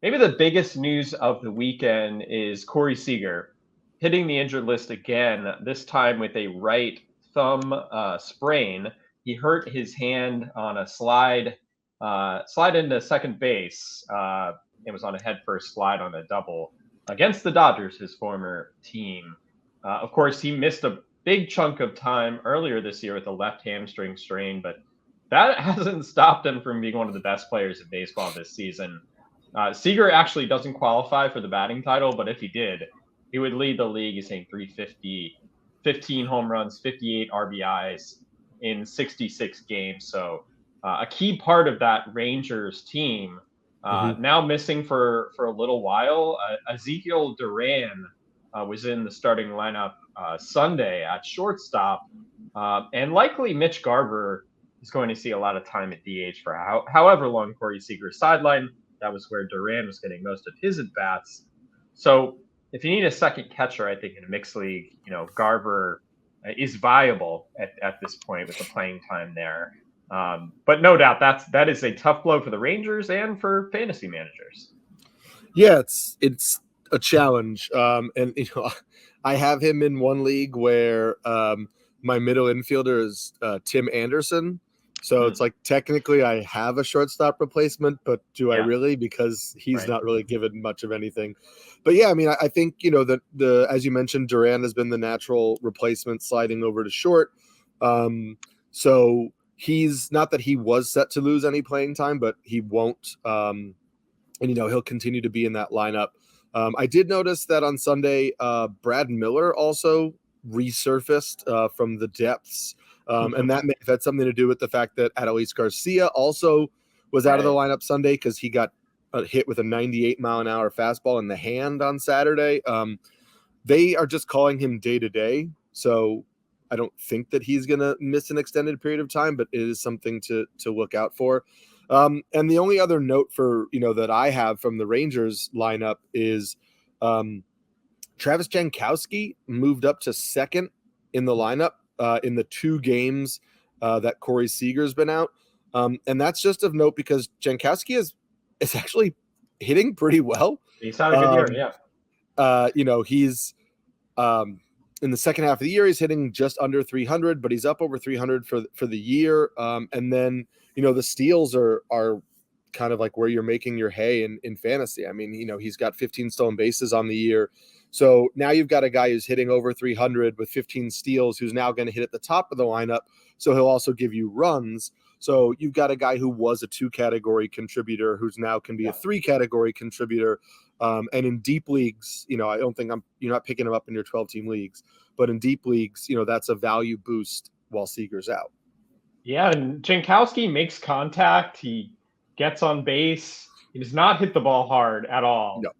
Maybe the biggest news of the weekend is Corey Seager hitting the injured list again, this time with a right thumb sprain. He hurt his hand on a slide into second base. It was on a head first slide on a double against the Dodgers, his former team. Of course, he missed a big chunk of time earlier this year with a left hamstring strain, but that hasn't stopped him from being one of the best players in baseball this season. Seager actually doesn't qualify for the batting title, but if he did, he would lead the league. He's hitting 350, 15 home runs, 58 RBIs in 66 games. So a key part of that Rangers team, now missing for a little while. Ezekiel Duran was in the starting lineup Sunday at shortstop, and likely Mitch Garver is going to see a lot of time at DH for however long Corey Seager's sideline. That was where Duran was getting most of his at-bats. So if you need a second catcher, I think in a mixed league, Garver is viable at this point with the playing time there. But no doubt that is a tough blow for the Rangers and for fantasy managers. Yeah, it's a challenge. And I have him in one league where my middle infielder is Tim Anderson. So it's like technically I have a shortstop replacement, but do I really? Because he's not really given much of anything. But yeah, I mean, I think, that the as you mentioned, Duran has been the natural replacement sliding over to short. So he's not that he was set to lose any playing time, but he won't. And he'll continue to be in that lineup. I did notice that on Sunday, Brad Miller also resurfaced from the depths. And that may have had something to do with the fact that Adolis Garcia also was out of the lineup Sunday because he got hit with a 98-mile-an-hour fastball in the hand on Saturday. They are just calling him day-to-day, so I don't think that he's going to miss an extended period of time, but it is something to look out for. And the only other note for that I have from the Rangers lineup is Travis Jankowski moved up to second in the lineup in the 2 games that Corey Seager's been out. And that's just of note because Jankowski is actually hitting pretty well. He's had a good year, yeah. He's in the second half of the year, he's hitting just under 300, but he's up over 300 for the year. And then, the steals are kind of like where you're making your hay in fantasy. I mean, he's got 15 stolen bases on the year. So now you've got a guy who's hitting over 300 with 15 steals, who's now going to hit at the top of the lineup. So he'll also give you runs. So you've got a guy who was a 2-category contributor who's now can be a 3-category contributor. And in deep leagues, I don't think you're not picking him up in your 12-team leagues, but in deep leagues, that's a value boost while Seager's out. Yeah, and Jankowski makes contact. He gets on base. He does not hit the ball hard at all. No.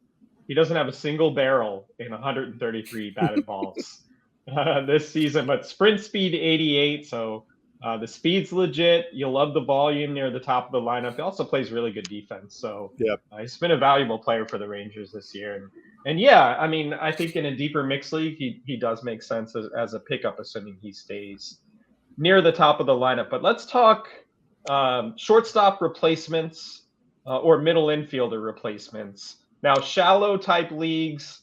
He doesn't have a single barrel in 133 batted balls this season, but sprint speed 88. So the speed's legit. You'll love the volume near the top of the lineup. He also plays really good defense. So he's been a valuable player for the Rangers this year. And yeah, I mean, I think in a deeper mixed league, he does make sense as a pickup, assuming he stays near the top of the lineup. But let's talk shortstop replacements or middle infielder replacements. Now, shallow type leagues,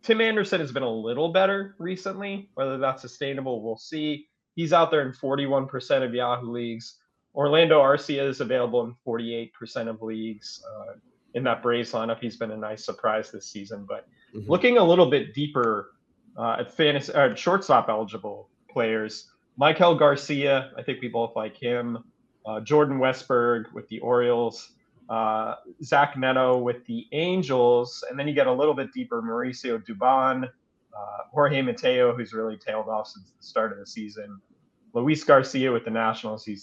Tim Anderson has been a little better recently. Whether that's sustainable, we'll see. He's out there in 41% of Yahoo leagues. Orlando Arcia is available in 48% of leagues. In that Braves lineup, he's been a nice surprise this season. But looking a little bit deeper at fantasy, shortstop eligible players, Michael Garcia, I think we both like him. Jordan Westberg with the Orioles. Zach Neto with the Angels, and then you get a little bit deeper, Mauricio Dubon, Jorge Mateo, who's really tailed off since the start of the season, Luis Garcia with the Nationals. I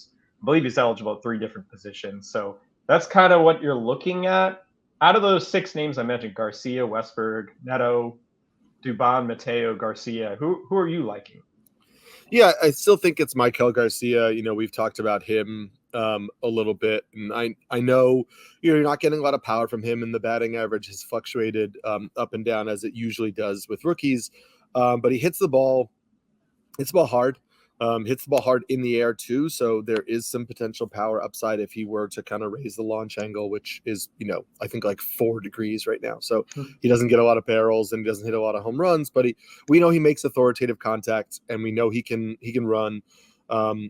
believe he's eligible at 3 different positions. So that's kind of what you're looking at. Out of those 6 names I mentioned, Garcia, Westberg, Neto, Dubon, Mateo, Garcia, who are you liking? Yeah, I still think it's Michael Garcia. We've talked about him a little bit, and I know you're not getting a lot of power from him, and the batting average has fluctuated up and down as it usually does with rookies, but he hits the ball hard. Hits the ball hard in the air too, so there is some potential power upside if he were to kind of raise the launch angle, which is, I think like 4 degrees right now. So he doesn't get a lot of barrels and he doesn't hit a lot of home runs, but we know he makes authoritative contact, and we know he can run.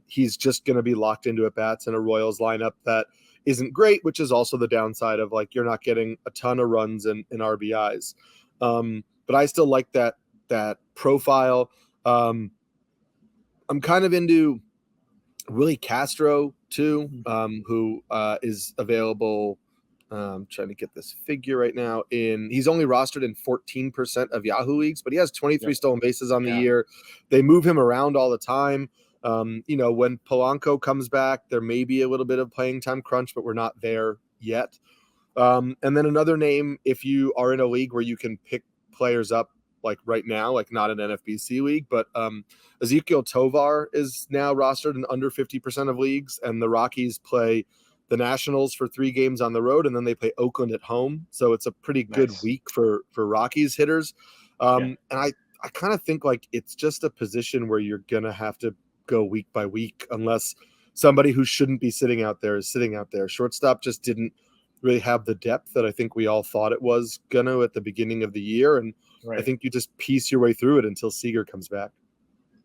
He's just going to be locked into at bats in a Royals lineup that isn't great, which is also the downside of like you're not getting a ton of runs and RBIs. But I still like that profile. I'm kind of into Willie Castro too, who is available. I'm trying to get this figure right now. He's only rostered in 14% of Yahoo leagues, but he has 23 stolen bases on the year. They move him around all the time. When Polanco comes back, there may be a little bit of playing time crunch, but we're not there yet. And then another name, if you are in a league where you can pick players up like right now, like not an NFBC league, but Ezequiel Tovar is now rostered in under 50% of leagues, and the Rockies play the Nationals for 3 games on the road, and then they play Oakland at home. So it's a pretty good week for Rockies hitters. And I kind of think like it's just a position where you're going to have to go week by week unless somebody who shouldn't be sitting out there is sitting out there. Shortstop just didn't really have the depth that I think we all thought it was going to at the beginning of the year. And I think you just piece your way through it until Seager comes back.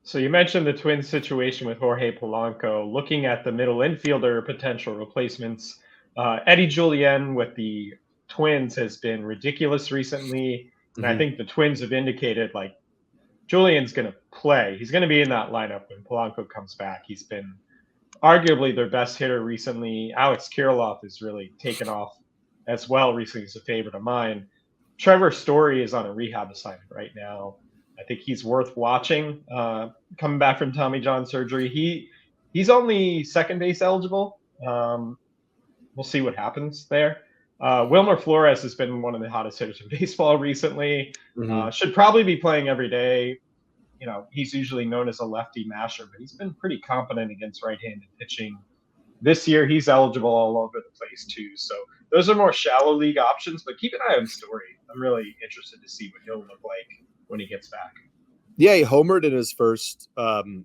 So you mentioned the Twins situation with Jorge Polanco. Looking at the middle infielder potential replacements, Eddie Julien with the Twins has been ridiculous recently. And I think the Twins have indicated like Julian's going to play. He's going to be in that lineup when Polanco comes back. He's been arguably their best hitter recently. Alex Kirilloff has really taken off as well recently. He's a favorite of mine. Trevor Story is on a rehab assignment right now. I think he's worth watching. Coming back from Tommy John surgery, he's only second base eligible. We'll see what happens there. Wilmer Flores has been one of the hottest hitters in baseball recently. Should probably be playing every day. He's usually known as a lefty masher, but he's been pretty competent against right-handed pitching. This year, he's eligible all over the place too. So those are more shallow league options, but keep an eye on Story. I'm really interested to see what he'll look like when he gets back. Yeah, he homered in his first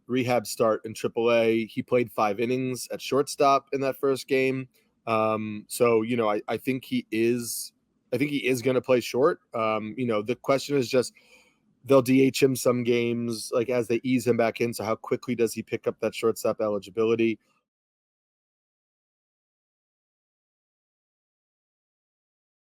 rehab start in AAA. He played 5 innings at shortstop in that first game. So I think he is going to play short. The question is just they'll DH him some games like as they ease him back in. So how quickly does he pick up that shortstop eligibility?